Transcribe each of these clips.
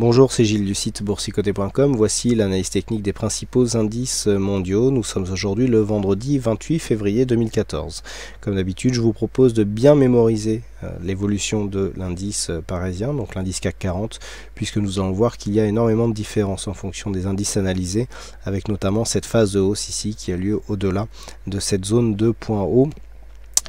Bonjour, c'est Gilles du site boursicoté.com. Voici l'analyse technique des principaux indices mondiaux. Nous sommes aujourd'hui le vendredi 28 février 2014. Comme d'habitude, je vous propose de bien mémoriser l'évolution de l'indice parisien, donc l'indice CAC 40, puisque nous allons voir qu'il y a énormément de différences en fonction des indices analysés, avec notamment cette phase de hausse ici qui a lieu au-delà de cette zone de point haut,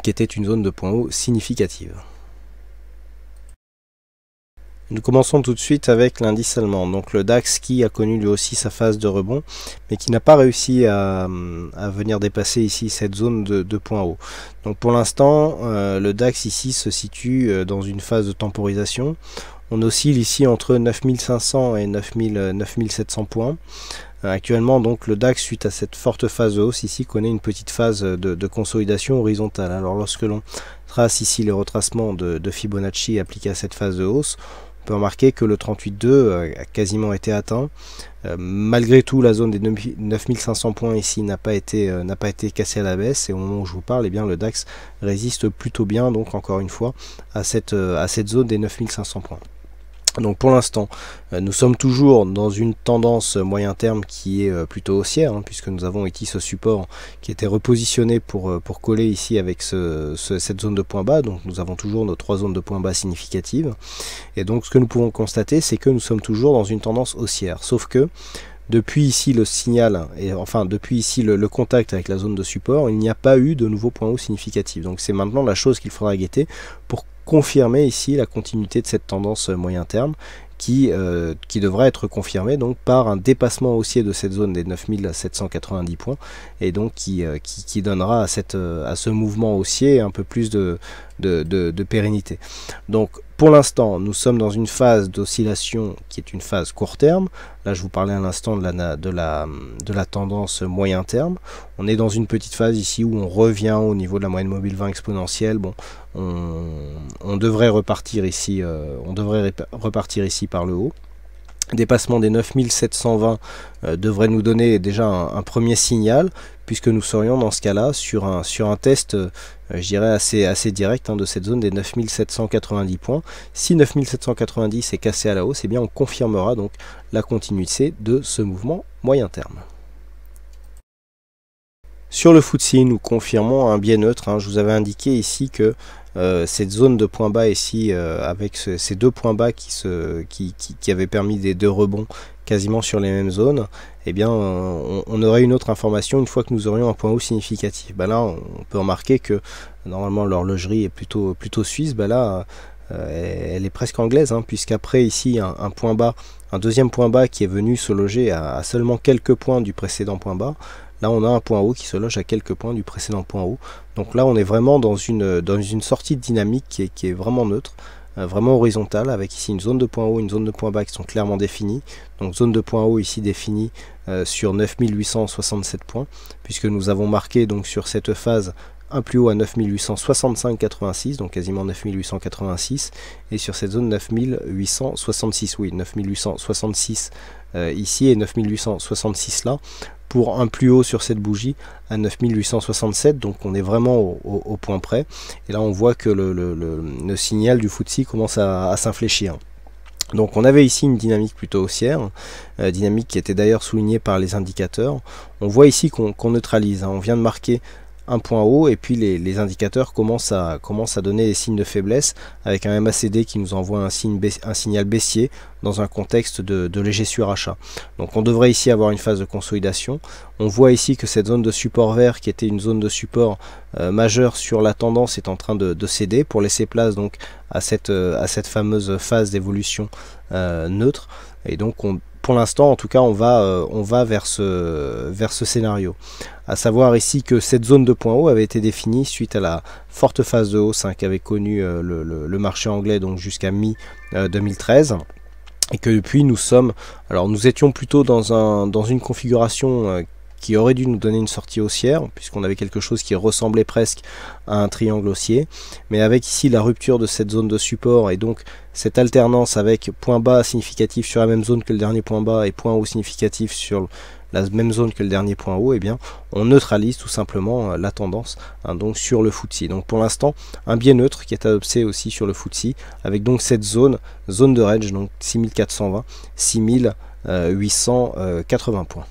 qui était une zone de point haut significative. Nous commençons tout de suite avec l'indice allemand, donc le DAX qui a connu lui aussi sa phase de rebond, mais qui n'a pas réussi à venir dépasser ici cette zone de point haut. Donc pour l'instant, le DAX ici se situe dans une phase de temporisation. On oscille ici entre 9500 et 9700 points. Actuellement, donc le DAX, suite à cette forte phase de hausse ici, connaît une petite phase de consolidation horizontale. Alors lorsque l'on trace ici le retracement de Fibonacci appliqué à cette phase de hausse, on peut remarquer que le 38,2 a quasiment été atteint. Malgré tout, la zone des 9500 points ici n'a pas été cassée à la baisse, et au moment où je vous parle, eh bien, le DAX résiste plutôt bien, donc encore une fois, à cette zone des 9500 points. Donc pour l'instant, nous sommes toujours dans une tendance moyen terme qui est plutôt haussière, puisque nous avons ici ce support qui était repositionné pour coller ici avec cette zone de point bas. Donc nous avons toujours nos trois zones de point bas significatives. Et donc ce que nous pouvons constater, c'est que nous sommes toujours dans une tendance haussière. Sauf que depuis ici le signal, et enfin depuis ici le contact avec la zone de support, il n'y a pas eu de nouveau point haut significatif. Donc c'est maintenant la chose qu'il faudra guetter pour confirmer ici la continuité de cette tendance moyen terme qui devra être confirmée donc par un dépassement haussier de cette zone des 9790 points, et donc qui donnera à ce mouvement haussier un peu plus de pérennité. Donc pour l'instant, nous sommes dans une phase d'oscillation qui est une phase court terme. Là, je vous parlais à l'instant de la tendance moyen terme. On est dans une petite phase ici où on revient au niveau de la moyenne mobile 20 exponentielle. Bon, on devrait repartir ici, par le haut. Dépassement des 9720 devrait nous donner déjà un premier signal, puisque nous serions dans ce cas-là sur un test, je dirais assez direct, de cette zone des 9790 points. Si 9790 est cassé à la hausse, eh bien on confirmera donc la continuité de ce mouvement moyen terme. Sur le FTSE, nous confirmons un biais neutre. Je vous avais indiqué ici que cette zone de point bas ici, avec ces deux points bas qui avaient permis des deux rebonds quasiment sur les mêmes zones, eh bien on aurait une autre information une fois que nous aurions un point haut significatif. Là, on peut remarquer que normalement l'horlogerie est plutôt suisse. Là, elle est presque anglaise, puisqu'après ici un point bas, un deuxième point bas qui est venu se loger à seulement quelques points du précédent point bas. Là, on a un point haut qui se loge à quelques points du précédent point haut. Donc là, on est vraiment dans une sortie de dynamique qui est vraiment neutre, vraiment horizontale, avec ici une zone de point haut, une zone de point bas qui sont clairement définies. Donc zone de point haut ici définie sur 9867 points, puisque nous avons marqué donc sur cette phase un plus haut à 9865,86, donc quasiment 9886, et sur cette zone 9866, oui, 9866 ici et 9866 là, pour un plus haut sur cette bougie à 9867, donc on est vraiment au point près. Et là on voit que le signal du FTSE commence à s'infléchir. Donc on avait ici une dynamique plutôt haussière, dynamique qui était d'ailleurs soulignée par les indicateurs. On voit ici qu'on neutralise, on vient de marquer un point haut, et puis les indicateurs commencent à donner des signes de faiblesse, avec un MACD qui nous envoie un signal baissier dans un contexte de léger surachat. Donc on devrait ici avoir une phase de consolidation. On voit ici que cette zone de support vert, qui était une zone de support majeure sur la tendance, est en train de céder pour laisser place donc à cette fameuse phase d'évolution neutre. Et donc pour l'instant, en tout cas, on va vers ce scénario. À savoir ici que cette zone de point haut avait été définie suite à la forte phase de hausse qu'avait connue le marché anglais donc jusqu'à mi-2013. Et que depuis nous étions plutôt dans une configuration qui aurait dû nous donner une sortie haussière, puisqu'on avait quelque chose qui ressemblait presque à un triangle haussier, mais avec ici la rupture de cette zone de support, et donc cette alternance avec point bas significatif sur la même zone que le dernier point bas et point haut significatif sur la même zone que le dernier point haut, eh bien on neutralise tout simplement la tendance donc sur le FTSE. Donc pour l'instant un biais neutre qui est adopté aussi sur le FTSE avec donc cette zone de range, donc 6420, 6880 points.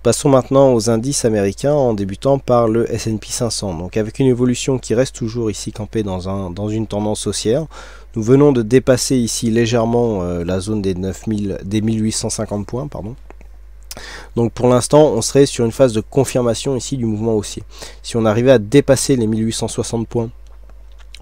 Passons maintenant aux indices américains en débutant par le S&P 500. Donc avec une évolution qui reste toujours ici campée dans une tendance haussière. Nous venons de dépasser ici légèrement la zone des 1850 points. Pardon. Donc pour l'instant, on serait sur une phase de confirmation ici du mouvement haussier. Si on arrivait à dépasser les 1860 points,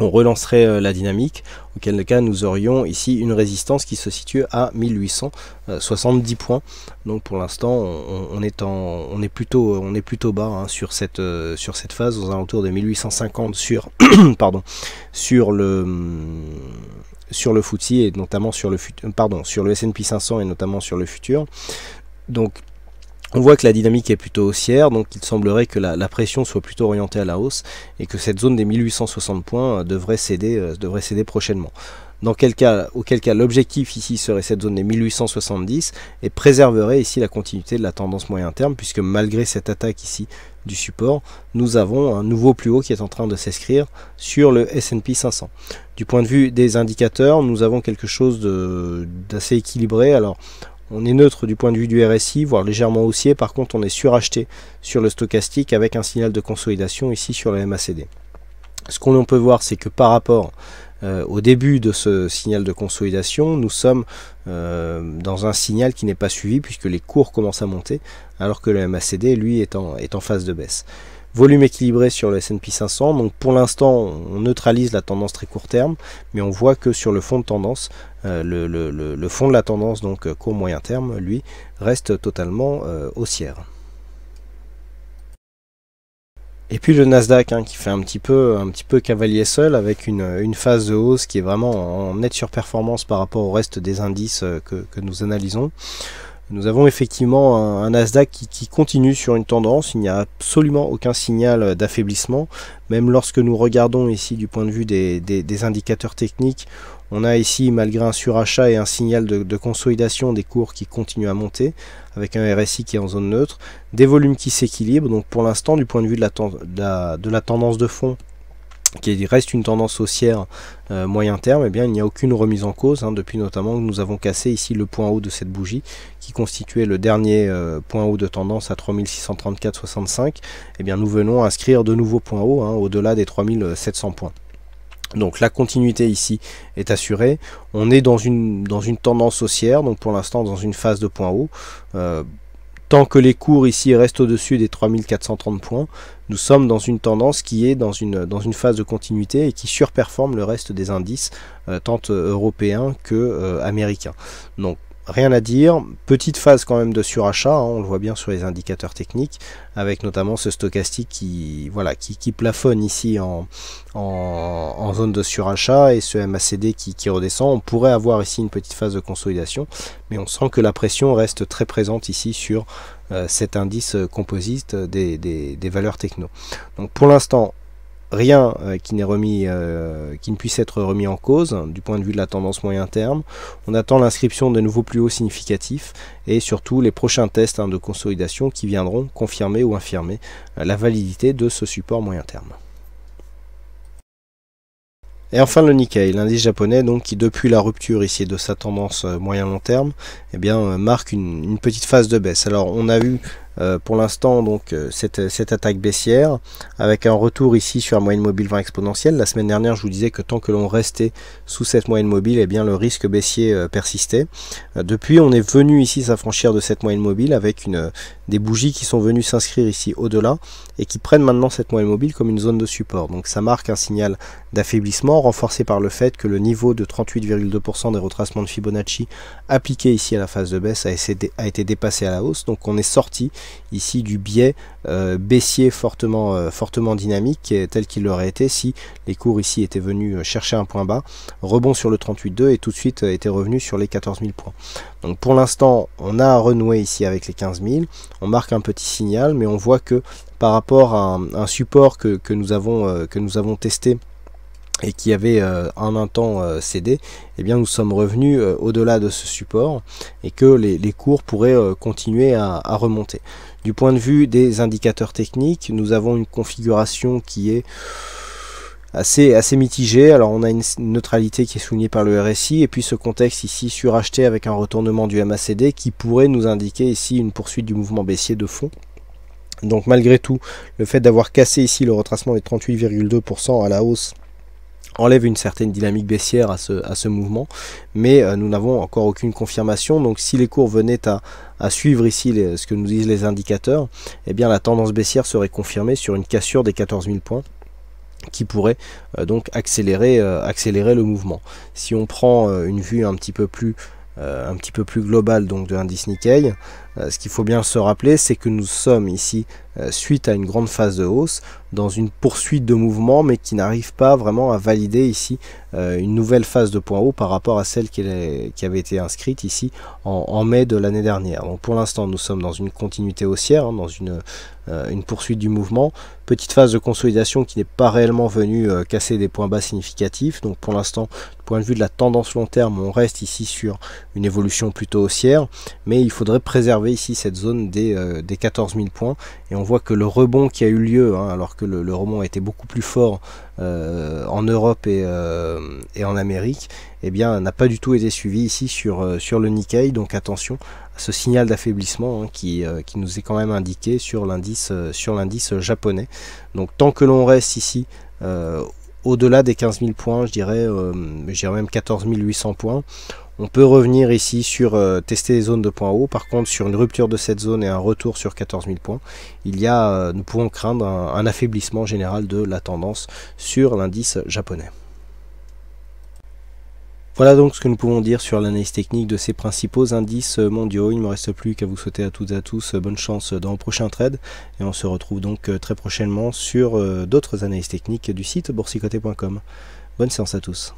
on relancerait la dynamique, auquel cas nous aurions ici une résistance qui se situe à 1870 points. Donc pour l'instant on est plutôt bas hein, sur cette phase, aux alentours de 1850 sur sur le FTSE et notamment sur le S&P 500 et notamment sur le futur. Donc on voit que la dynamique est plutôt haussière, donc il semblerait que la pression soit plutôt orientée à la hausse et que cette zone des 1860 points devrait céder prochainement. Auquel cas l'objectif ici serait cette zone des 1870 et préserverait ici la continuité de la tendance moyen terme, puisque malgré cette attaque ici du support, nous avons un nouveau plus haut qui est en train de s'inscrire sur le S&P 500. Du point de vue des indicateurs, nous avons quelque chose d'assez équilibré. Alors on est neutre du point de vue du RSI, voire légèrement haussier. Par contre, on est suracheté sur le stochastique avec un signal de consolidation ici sur le MACD. Ce qu'on peut voir, c'est que par rapport au début de ce signal de consolidation, nous sommes dans un signal qui n'est pas suivi puisque les cours commencent à monter, alors que le MACD, lui, est en phase de baisse. Volume équilibré sur le S&P 500, donc pour l'instant on neutralise la tendance très court terme, mais on voit que sur le fond de tendance, le fond de la tendance, donc court moyen terme, lui, reste totalement haussière. Et puis le Nasdaq hein, qui fait un petit peu cavalier seul avec une phase de hausse qui est vraiment en nette surperformance par rapport au reste des indices que nous analysons. Nous avons effectivement un Nasdaq qui continue sur une tendance, il n'y a absolument aucun signal d'affaiblissement, même lorsque nous regardons ici du point de vue des indicateurs techniques, on a ici malgré un surachat et un signal de consolidation des cours qui continuent à monter, avec un RSI qui est en zone neutre, des volumes qui s'équilibrent, donc pour l'instant du point de vue de la tendance de fond, qui reste une tendance haussière moyen terme, eh bien il n'y a aucune remise en cause, hein, depuis notamment que nous avons cassé ici le point haut de cette bougie qui constituait le dernier point haut de tendance à 3634,65. Eh bien nous venons inscrire de nouveaux points hauts hein, au-delà des 3700 points. Donc la continuité ici est assurée. On est dans une tendance haussière, donc pour l'instant dans une phase de point haut. Tant que les cours ici restent au-dessus des 3430 points, nous sommes dans une tendance qui est dans une phase de continuité et qui surperforme le reste des indices, tant européens que américains. Donc rien à dire, petite phase quand même de surachat, hein, on le voit bien sur les indicateurs techniques, avec notamment ce stochastique qui plafonne ici en zone de surachat et ce MACD qui redescend. On pourrait avoir ici une petite phase de consolidation, mais on sent que la pression reste très présente ici sur cet indice composite des valeurs techno. Donc pour l'instant, rien qui ne puisse être remis en cause du point de vue de la tendance moyen terme. On attend l'inscription de nouveaux plus hauts significatifs et surtout les prochains tests de consolidation qui viendront confirmer ou infirmer la validité de ce support moyen terme. Et enfin le Nikkei, l'indice japonais donc qui depuis la rupture ici de sa tendance moyen-long terme, eh bien marque une petite phase de baisse. Alors on a eu pour l'instant donc cette attaque baissière avec un retour ici sur la moyenne mobile 20 exponentielle. La semaine dernière je vous disais que tant que l'on restait sous cette moyenne mobile, eh bien le risque baissier persistait. Depuis on est venu ici s'affranchir de cette moyenne mobile avec des bougies qui sont venues s'inscrire ici au-delà et qui prennent maintenant cette moyenne mobile comme une zone de support. Donc ça marque un signal d'affaiblissement renforcé par le fait que le niveau de 38,2% des retracements de Fibonacci appliqué ici à la phase de baisse a été dépassé à la hausse. Donc on est sorti ici du biais baissier fortement dynamique tel qu'il aurait été si les cours ici étaient venus chercher un point bas, rebond sur le 38,2 et tout de suite était revenu sur les 14 000 points. Donc pour l'instant on a renoué ici avec les 15 000, on marque un petit signal mais on voit que par rapport à un support que nous avons testé et qui avait en un temps cédé, eh bien nous sommes revenus au-delà de ce support et que les cours pourraient continuer à remonter. Du point de vue des indicateurs techniques, nous avons une configuration qui est assez mitigée. Alors on a une neutralité qui est soulignée par le RSI et puis ce contexte ici suracheté avec un retournement du MACD qui pourrait nous indiquer ici une poursuite du mouvement baissier de fond. Donc malgré tout, le fait d'avoir cassé ici le retracement des 38,2% à la hausse enlève une certaine dynamique baissière à ce mouvement, mais nous n'avons encore aucune confirmation. Donc si les cours venaient à suivre ici ce que nous disent les indicateurs, eh bien la tendance baissière serait confirmée sur une cassure des 14 000 points qui pourrait donc accélérer le mouvement. Si on prend une vue un petit peu plus globale donc de l'indice Nikkei, ce qu'il faut bien se rappeler, c'est que nous sommes ici suite à une grande phase de hausse dans une poursuite de mouvement, mais qui n'arrive pas vraiment à valider ici une nouvelle phase de point haut par rapport à celle qui avait été inscrite ici en mai de l'année dernière. Donc pour l'instant nous sommes dans une continuité haussière, hein, dans une poursuite du mouvement, petite phase de consolidation qui n'est pas réellement venue casser des points bas significatifs. Donc pour l'instant, du point de vue de la tendance long terme, on reste ici sur une évolution plutôt haussière, mais il faudrait préserver ici cette zone des 14 000 points, et on voit que le rebond qui a eu lieu, hein, alors que le rebond a été beaucoup plus fort en Europe et en Amérique, eh bien n'a pas du tout été suivi ici sur le Nikkei. Donc attention à ce signal d'affaiblissement, hein, qui nous est quand même indiqué sur l'indice japonais. Donc tant que l'on reste ici au-delà des 15 000 points, je dirais même 14 800 points, on peut revenir ici sur tester les zones de points hauts. Par contre, sur une rupture de cette zone et un retour sur 14 000 points, nous pouvons craindre un affaiblissement général de la tendance sur l'indice japonais. Voilà donc ce que nous pouvons dire sur l'analyse technique de ces principaux indices mondiaux. Il ne me reste plus qu'à vous souhaiter à toutes et à tous bonne chance dans le prochain trade, et on se retrouve donc très prochainement sur d'autres analyses techniques du site boursicoté.com. Bonne séance à tous.